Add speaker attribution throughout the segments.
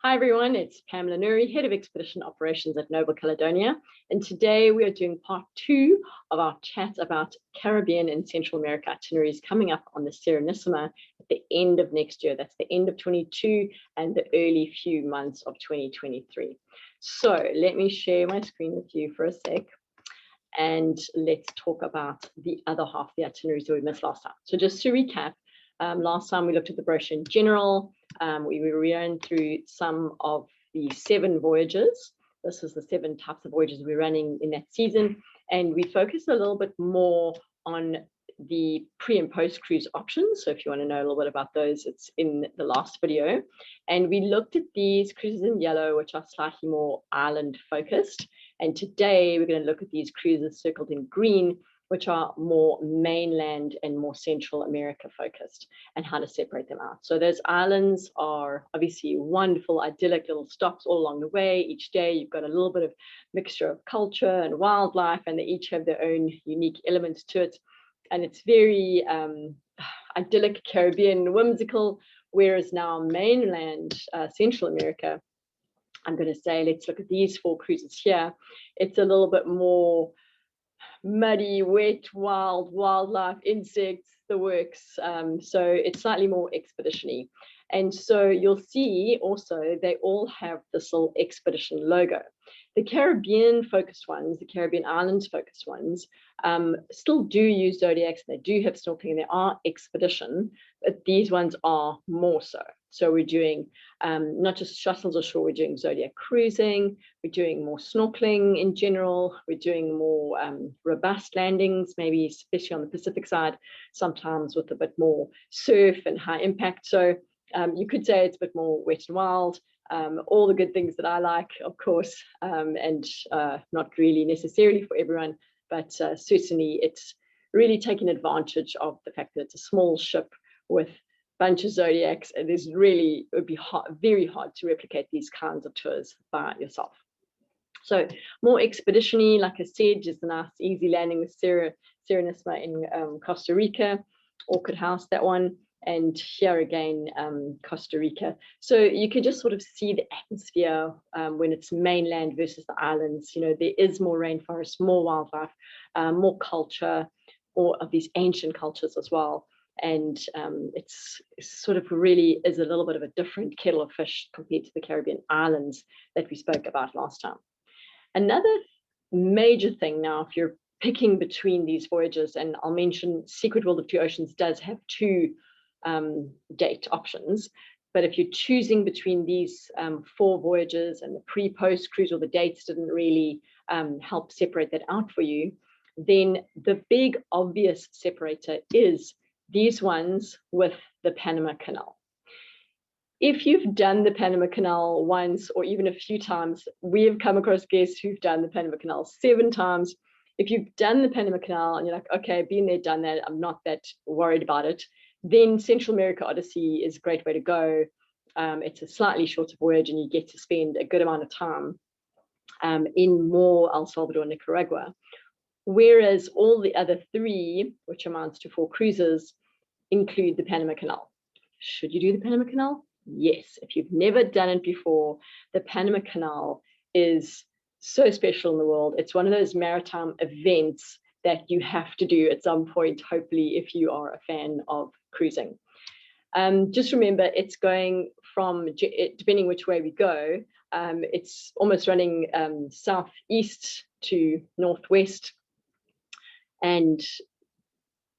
Speaker 1: Hi everyone, it's Pamela Nuri, Head of Expedition Operations at Noble Caledonia, and today we are doing part 2 of our chat about Caribbean and Central America itineraries coming up on the Serenissima at the end of next year. That's the end of 22 and the early few months of 2023. So let me share my screen with you for a sec, and let's talk about the other half of the itineraries that we missed last time. So just to recap, last time we looked at the brochure in general. We ran through some of the 7 voyages. This is the 7 types of voyages we're running in that season. And we focused a little bit more on the pre and post cruise options. So if you want to know a little bit about those, it's in the last video. And we looked at these cruises in yellow, which are slightly more island focused. And today we're going to look at these cruises circled in green, which are more mainland and more Central America focused, and how to separate them out. So those islands are obviously wonderful, idyllic little stops all along the way. Each day you've got a little bit of mixture of culture and wildlife, and they each have their own unique elements to it. And it's very idyllic, Caribbean, whimsical, whereas now mainland Central America, I'm going to say, let's look at these 4 cruises here. It's a little bit more muddy, wet, wildlife, insects, the works. So it's slightly more expedition-y. And so you'll see also they all have this little expedition logo. The Caribbean focused ones, the Caribbean islands focused ones, still do use zodiacs, and they do have snorkeling, and they are expedition, but these ones are more so. So we're doing not just shuttles ashore, we're doing zodiac cruising, we're doing more snorkeling in general, we're doing more robust landings, maybe especially on the Pacific side, sometimes with a bit more surf and high impact. So you could say it's a bit more wet and wild, all the good things that I like, of course, and not really necessarily for everyone, but certainly it's really taking advantage of the fact that it's a small ship with bunch of zodiacs, and it would be very hard to replicate these kinds of tours by yourself. So more expedition-y, like I said, just a nice easy landing with Serenissima in Costa Rica, Orchid House, that one, and here again, Costa Rica. So you can just sort of see the atmosphere when it's mainland versus the islands. You know, there is more rainforest, more wildlife, more culture, or of these ancient cultures as well. And it's sort of really is a little bit of a different kettle of fish compared to the Caribbean islands that we spoke about last time. Another major thing now, if you're picking between these voyages, and I'll mention Secret World of Two Oceans does have 2 date options, but if you're choosing between these 4 voyages and the pre-post cruise, or the dates didn't really help separate that out for you, then the big obvious separator is these ones with the Panama Canal. If you've done the Panama Canal once or even a few times, we have come across guests who've done the Panama Canal 7 times. If you've done the Panama Canal and you're like, okay, been there, done that, I'm not that worried about it, then Central America Odyssey is a great way to go. It's a slightly shorter voyage, and you get to spend a good amount of time in more El Salvador and Nicaragua. Whereas all the other 3, which amounts to 4 cruises, include the Panama Canal. Should you do the Panama Canal? Yes. If you've never done it before, the Panama Canal is so special in the world. It's one of those maritime events that you have to do at some point, hopefully, if you are a fan of cruising. Just remember, it's going from, depending which way we go, it's almost running southeast to northwest. And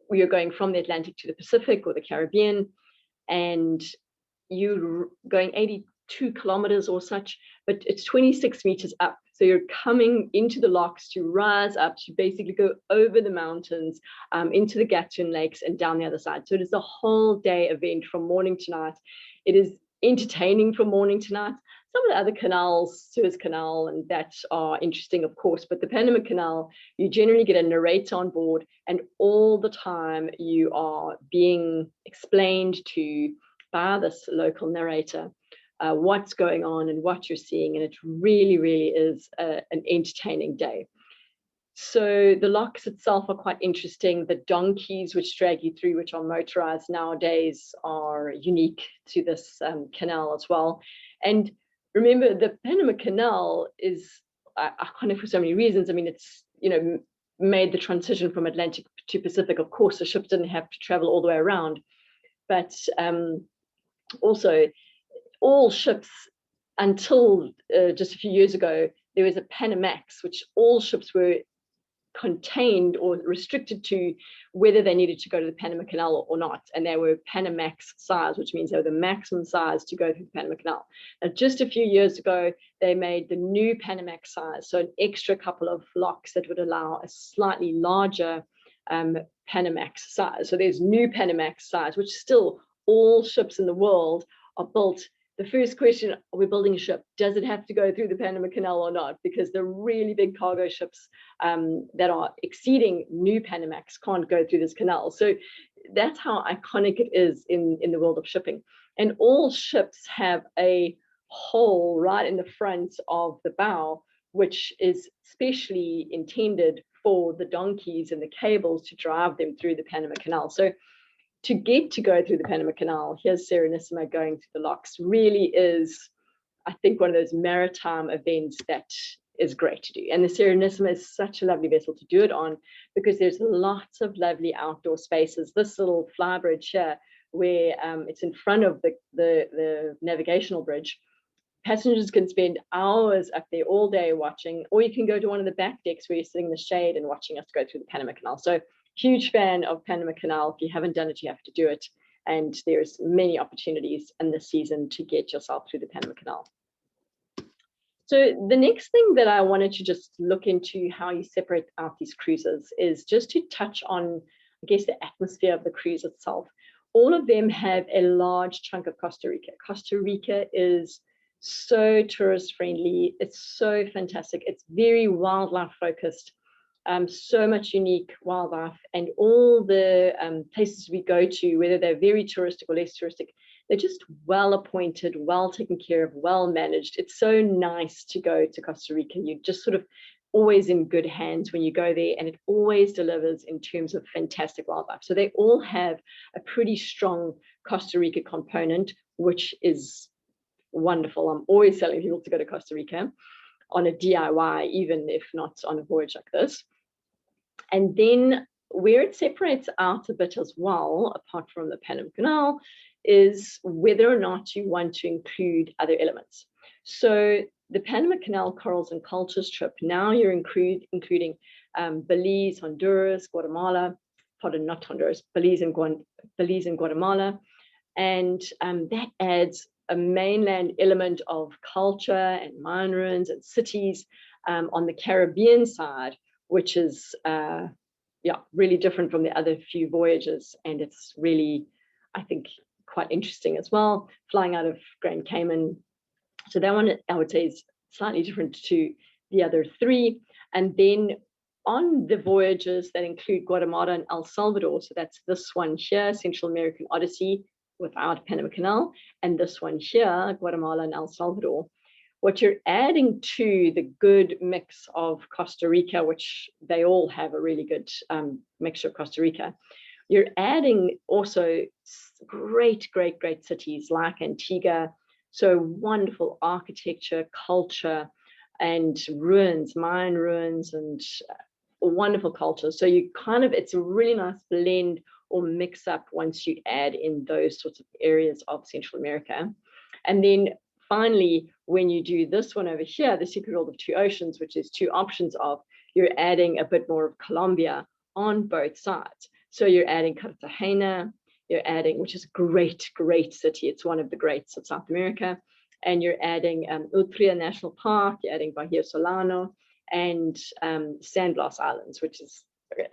Speaker 1: we are going from the Atlantic to the Pacific or the Caribbean, and you're going 82 kilometers or such, but it's 26 meters up. So you're coming into the locks to rise up, to basically go over the mountains, into the Gatun Lakes and down the other side. So it is a whole day event from morning to night. It is entertaining from morning to night. Some of the other canals, Suez Canal, and that are interesting, of course, but the Panama Canal, you generally get a narrator on board, and all the time you are being explained to by this local narrator what's going on and what you're seeing, and it really, really is an entertaining day. So the locks itself are quite interesting. The donkeys which drag you through, which are motorized nowadays, are unique to this canal as well. And remember, the Panama Canal is iconic for so many reasons. I mean, it's, made the transition from Atlantic to Pacific. Of course, the ships didn't have to travel all the way around, but also all ships until just a few years ago, there was a Panamax, which all ships were contained or restricted to whether they needed to go to the Panama Canal or not. And they were Panamax size, which means they were the maximum size to go through the Panama Canal. Now, just a few years ago, they made the new Panamax size, so an extra couple of locks that would allow a slightly larger Panamax size. So there's new Panamax size, which still all ships in the world are built. The first question, are we building a ship? Does it have to go through the Panama Canal or not? Because the really big cargo ships that are exceeding new Panamax can't go through this canal. So that's how iconic it is in the world of shipping. And all ships have a hole right in the front of the bow, which is specially intended for the donkeys and the cables to drive them through the Panama Canal. So to get to go through the Panama Canal, here's Serenissima going through the locks, really is, I think, one of those maritime events that is great to do. And the Serenissima is such a lovely vessel to do it on because there's lots of lovely outdoor spaces. This little flybridge here, where it's in front of the navigational bridge, passengers can spend hours up there all day watching, or you can go to one of the back decks where you're sitting in the shade and watching us go through the Panama Canal. So huge fan of Panama Canal. If you haven't done it, you have to do it. And there's many opportunities in this season to get yourself through the Panama Canal. So the next thing that I wanted to just look into how you separate out these cruises is just to touch on, I guess, the atmosphere of the cruise itself. All of them have a large chunk of Costa Rica. Costa Rica is so tourist friendly. It's so fantastic. It's very wildlife focused. So much unique wildlife, and all the places we go to, whether they're very touristic or less touristic, they're just well appointed, well taken care of, well managed. It's so nice to go to Costa Rica. You're just sort of always in good hands when you go there, and it always delivers in terms of fantastic wildlife. So they all have a pretty strong Costa Rica component, which is wonderful. I'm always telling people to go to Costa Rica on a DIY, even if not on a voyage like this. And then where it separates out a bit as well, apart from the Panama Canal, is whether or not you want to include other elements. So the Panama Canal Corals and Cultures trip, now you're including Belize, Honduras, Guatemala, pardon, not Honduras, Belize and Guatemala. And that adds a mainland element of culture and mine ruins and cities on the Caribbean side, which is really different from the other few voyages. And it's really, I think, quite interesting as well, flying out of Grand Cayman. So that one, I would say, is slightly different to the other three. And then on the voyages that include Guatemala and El Salvador, so that's this one here, Central American Odyssey without Panama Canal, and this one here, Guatemala and El Salvador, what you're adding to the good mix of Costa Rica, which they all have a really good mixture of Costa Rica, you're adding also great cities like Antigua, so wonderful architecture, culture, and ruins, mine ruins, and wonderful culture. So you it's a really nice blend or mix up once you add in those sorts of areas of Central America. And then finally, when you do this one over here, the Secret World of Two Oceans, which is two options of, you're adding a bit more of Colombia on both sides. So you're adding Cartagena, you're adding, which is a great city. It's one of the greats of South America. And you're adding Utria National Park, you're adding Bahia Solano, and San Blas Islands, which is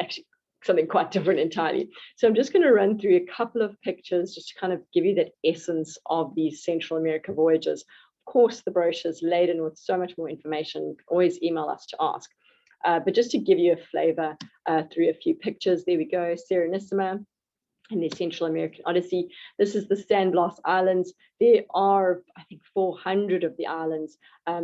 Speaker 1: actually something quite different entirely. So I'm just going to run through a couple of pictures just to kind of give you that essence of these Central America voyages. Of course, the brochure is laden with so much more information. Always email us to ask. But just to give you a flavor through a few pictures, there we go, Serenissima and the Central American Odyssey. This is the San Blas Islands. There are, I think, 400 of the islands.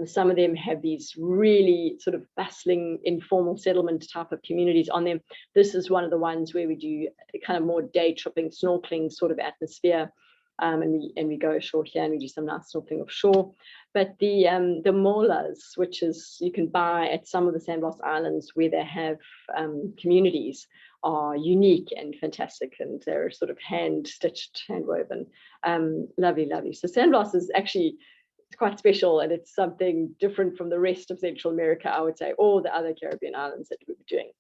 Speaker 1: Some of them have these really sort of bustling, informal settlement type of communities on them. This is one of the ones where we do kind of more day tripping, snorkeling sort of atmosphere. and we go ashore here and we do some nice snorkeling offshore. But the molas, which is you can buy at some of the sandblast islands where they have communities, are unique and fantastic, and they're sort of hand stitched, hand woven, lovely, lovely. So sandblast is actually, it's quite special, and it's something different from the rest of Central America, I would say, or the other Caribbean islands that we were doing.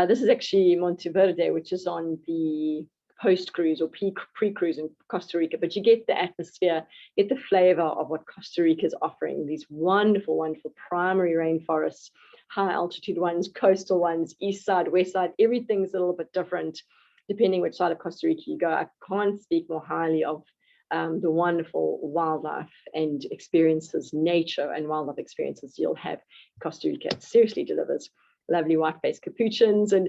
Speaker 1: This is actually Monteverde, which is on the post-cruise or pre-cruise in Costa Rica, but you get the atmosphere, get the flavor of what Costa Rica is offering, these wonderful, wonderful primary rainforests, high altitude ones, coastal ones, east side, west side, everything's a little bit different depending which side of Costa Rica you go. I can't speak more highly of the wonderful wildlife and experiences, nature and wildlife experiences you'll have in Costa Rica. It seriously delivers. Lovely white-faced capuchins, and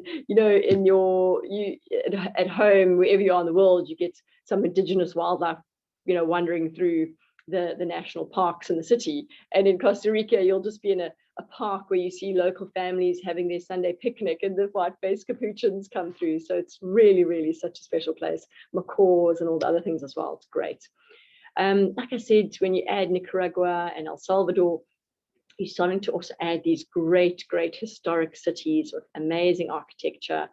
Speaker 1: at home, wherever you are in the world, you get some indigenous wildlife, wandering through the national parks in the city. And in Costa Rica, you'll just be in a park where you see local families having their Sunday picnic, and the white-faced capuchins come through. So it's really, really such a special place. Macaws and all the other things as well. It's great. Like I said, when you add Nicaragua and El Salvador, you're starting to also add these great, great historic cities with amazing architecture,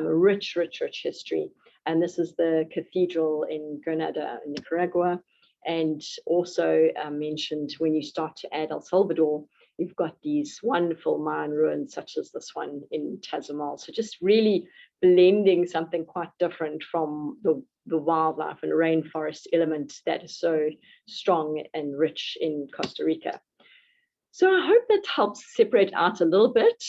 Speaker 1: rich, rich, rich history. And this is the cathedral in Granada, in Nicaragua. And also mentioned, when you start to add El Salvador, you've got these wonderful Mayan ruins, such as this one in Tazamal. So just really blending something quite different from the wildlife and rainforest element that is so strong and rich in Costa Rica. So I hope that helps separate out a little bit.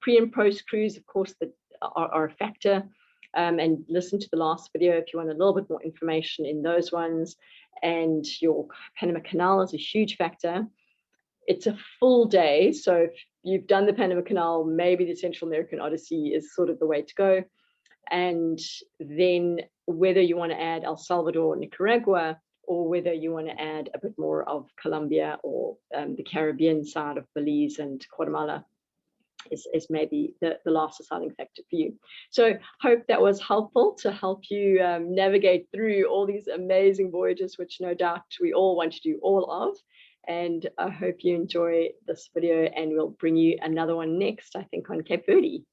Speaker 1: Pre and post cruise, of course, that are a factor. And listen to the last video if you want a little bit more information in those ones. And your Panama Canal is a huge factor. It's a full day. So if you've done the Panama Canal, maybe the Central American Odyssey is sort of the way to go. And then whether you want to add El Salvador or Nicaragua, or whether you want to add a bit more of Colombia or the Caribbean side of Belize and Guatemala, is maybe the last deciding factor for you. So hope that was helpful to help you navigate through all these amazing voyages, which no doubt we all want to do all of. And I hope you enjoy this video, and we'll bring you another one next, I think, on Cape Verde.